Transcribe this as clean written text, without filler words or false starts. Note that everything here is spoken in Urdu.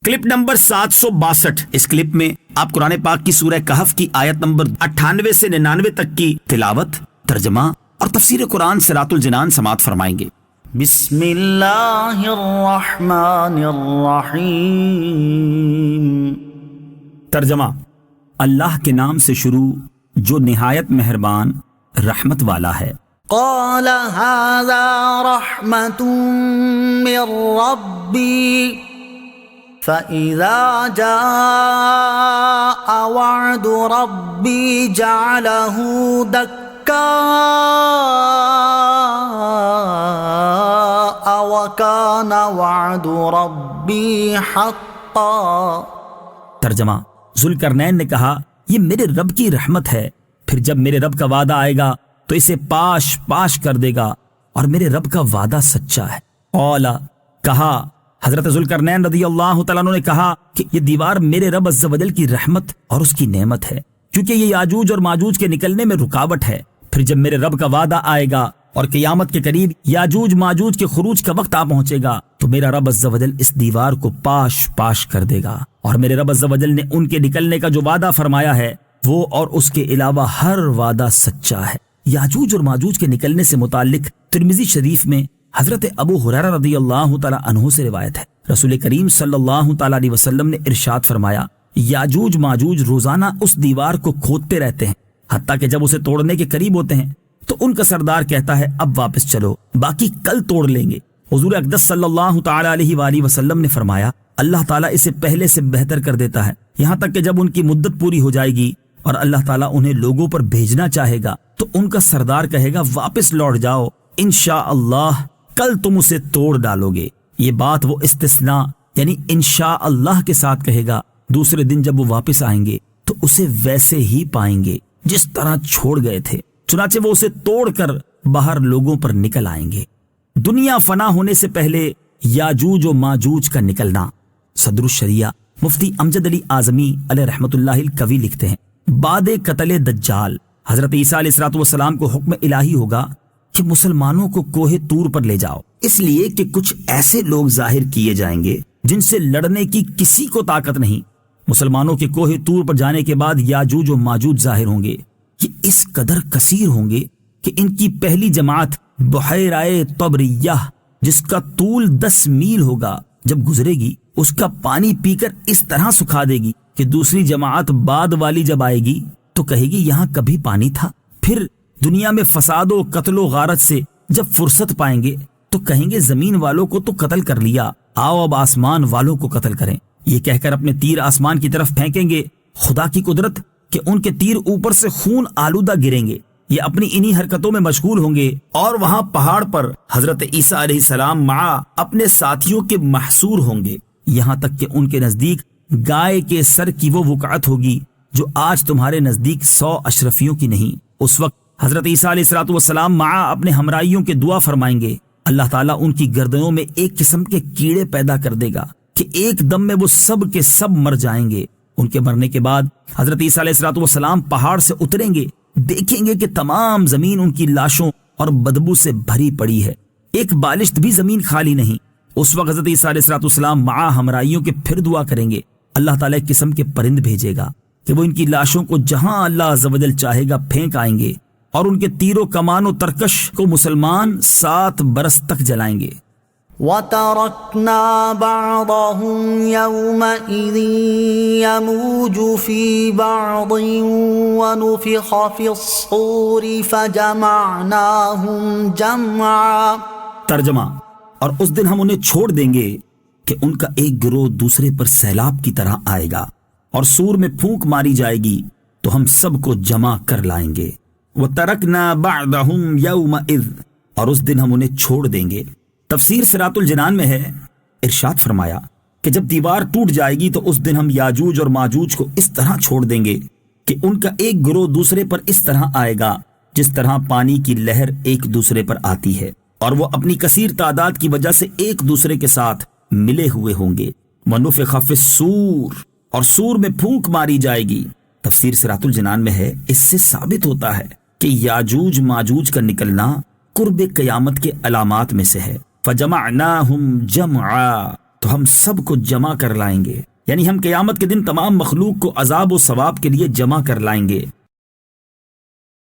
Clip number 762۔ اس کلپ میں آپ قرآن پاک کی سورہ کہف کی آیت نمبر 98 سے 99 تک کی تلاوت، ترجمہ اور تفسیر قرآن صراط الجنان سماعت فرمائیں گے۔ بسم اللہ الرحمن الرحیم۔ ترجمہ: اللہ کے نام سے شروع جو نہایت مہربان رحمت والا ہے۔ قال هذا رحمت من ربی فَإِذَا جَاءَ وَعْدُ رَبِّي جَعَلَهُ دَكَّاءَ وَكَانَ وَعْدُ رَبِّي حَقًّا۔ ترجمہ: ذوالقرنین نے کہا یہ میرے رب کی رحمت ہے، پھر جب میرے رب کا وعدہ آئے گا تو اسے پاش پاش کر دے گا، اور میرے رب کا وعدہ سچا ہے۔ اولا کہا، حضرت ذوالقرنین رضی اللہ تعالیٰ عنہ نے کہا کہ یہ دیوار میرے رب عز و جل کی رحمت اور اس کی نعمت ہے، کیونکہ یہ یاجوج اور ماجوج کے نکلنے میں رکاوٹ ہے۔ پھر جب میرے رب کا وعدہ آئے گا اور قیامت کے قریب یاجوج ماجوج کے خروج کا وقت آ پہنچے گا تو میرا رب عز و جل اس دیوار کو پاش پاش کر دے گا، اور میرے رب عز و جل نے ان کے نکلنے کا جو وعدہ فرمایا ہے وہ اور اس کے علاوہ ہر وعدہ سچا ہے۔ یاجوج اور ماجوج کے نکلنے سے متعلق ترمذی شریف میں حضرت ابو ہریرہ رضی اللہ تعالی عنہ سے روایت ہے، رسول کریم صلی اللہ تعالی علیہ وسلم نے ارشاد فرمایا، یاجوج ماجوج روزانہ اس دیوار کو کھودتے رہتے ہیں، حتیٰ کہ جب اسے توڑنے کے قریب ہوتے ہیں تو ان کا سردار کہتا ہے اب واپس چلو، باقی کل توڑ لیں گے۔ حضور اقدس صلی اللہ تعالی علیہ وآلہ وسلم نے فرمایا، اللہ تعالیٰ اسے پہلے سے بہتر کر دیتا ہے، یہاں تک کہ جب ان کی مدت پوری ہو جائے گی اور اللہ تعالیٰ انہیں لوگوں پر بھیجنا چاہے گا تو ان کا سردار کہے گا واپس لوٹ جاؤ، انشاءاللہ کل تم اسے توڑ ڈالو گے۔ یہ بات وہ استثناء یعنی انشاءاللہ کے ساتھ کہے گا، دوسرے دن جب وہ واپس آئیں گے تو اسے ویسے ہی پائیں گے جس طرح چھوڑ گئے تھے، چنانچہ وہ اسے توڑ کر باہر لوگوں پر نکل آئیں گے۔ دنیا فنا ہونے سے پہلے یاجوج و ماجوج کا نکلنا۔ صدر الشریعہ مفتی امجد علی اعظمی علیہ رحمت اللہ القوی لکھتے ہیں، بعد قتل دجال حضرت عیسیٰ علیہ السلام کو حکم الہی ہوگا کہ مسلمانوں کو کوہ طور پر لے جاؤ، اس لیے کہ کچھ ایسے لوگ ظاہر کیے جائیں گے جن سے لڑنے کی کسی کو طاقت نہیں۔ مسلمانوں کے کوہ طور پر جانے کے بعد یاجوج و ماجوج ظاہر ہوں گے، یہ اس قدر کثیر ہوں گے کہ ان کی پہلی جماعت بحیرہ طبریہ جس کا طول 10 میل ہوگا جب گزرے گی، اس کا پانی پی کر اس طرح سکھا دے گی کہ دوسری جماعت بعد والی جب آئے گی تو کہے گی یہاں کبھی پانی تھا۔ پھر دنیا میں فساد و قتل و غارت سے جب فرصت پائیں گے تو کہیں گے زمین والوں کو تو قتل کر لیا، آؤ اب آسمان والوں کو قتل کریں۔ یہ کہہ کر اپنے تیر آسمان کی طرف پھینکیں گے، خدا کی قدرت کہ ان کے تیر اوپر سے خون آلودہ گریں گے۔ یہ اپنی انہی حرکتوں میں مشغول ہوں گے، اور وہاں پہاڑ پر حضرت عیسیٰ علیہ السلام مع اپنے ساتھیوں کے محصور ہوں گے، یہاں تک کہ ان کے نزدیک گائے کے سر کی وہ وقعت ہوگی جو آج تمہارے نزدیک 100 اشرفیوں کی نہیں۔ اس وقت حضرت عیسیٰ علیہ السلام مع اپنے ہمراہیوں کے دعا فرمائیں گے، اللہ تعالیٰ ان کی گردنوں میں ایک قسم کے کیڑے پیدا کر دے گا کہ ایک دم میں وہ سب کے سب مر جائیں گے۔ ان کے مرنے کے بعد حضرت عیسیٰ علیہ السلام پہاڑ سے اتریں گے، دیکھیں گے کہ تمام زمین ان کی لاشوں اور بدبو سے بھری پڑی ہے، ایک بالشت بھی زمین خالی نہیں۔ اس وقت حضرت عیسیٰ علیہ السلام مع ہمراہیوں کے پھر دعا کریں گے، اللہ تعالیٰ ایک قسم کے پرند بھیجے گا کہ وہ ان کی لاشوں کو جہاں اللہ عز و جل چاہے گا پھینک آئیں گے، اور ان کے تیر و کمان و ترکش کو مسلمان 7 برس تک جلائیں گے۔ وَتَرَكْنَا بَعْضَهُمْ يَوْمَئِذٍ يَمُوجُ فِي بَعْضٍ وَنُفِخَ فِي الصُّورِ فَجَمَعْنَاهُمْ جَمْعًا۔ ترجمہ: اور اس دن ہم انہیں چھوڑ دیں گے کہ ان کا ایک گروہ دوسرے پر سیلاب کی طرح آئے گا، اور سور میں پھونک ماری جائے گی تو ہم سب کو جمع کر لائیں گے۔ وَتَرَكْنَا بَعْضَهُمْ يَوْمَئِذٍ، اور اس دن ہم انہیں چھوڑ دیں گے۔ تفسیر صراط الجنان میں ہے، ارشاد فرمایا کہ جب دیوار ٹوٹ جائے گی تو اس دن ہم یاجوج اور ماجوج کو اس طرح چھوڑ دیں گے کہ ان کا ایک گروہ دوسرے پر اس طرح آئے گا جس طرح پانی کی لہر ایک دوسرے پر آتی ہے، اور وہ اپنی کثیر تعداد کی وجہ سے ایک دوسرے کے ساتھ ملے ہوئے ہوں گے۔ وَنُفِخَ فِي الصُّورِ، اور سور میں پھونک ماری جائے گی۔ تفسیر صراط الجنان میں ہے، اس سے ثابت ہوتا ہے کہ یاجوج ماجوج کا نکلنا قرب قیامت کے علامات میں سے ہے۔ فَجَمَعْنَاهُمْ جَمْعًا، تو ہم سب کو جمع کر لائیں گے، یعنی ہم قیامت کے دن تمام مخلوق کو عذاب و ثواب کے لیے جمع کر لائیں گے۔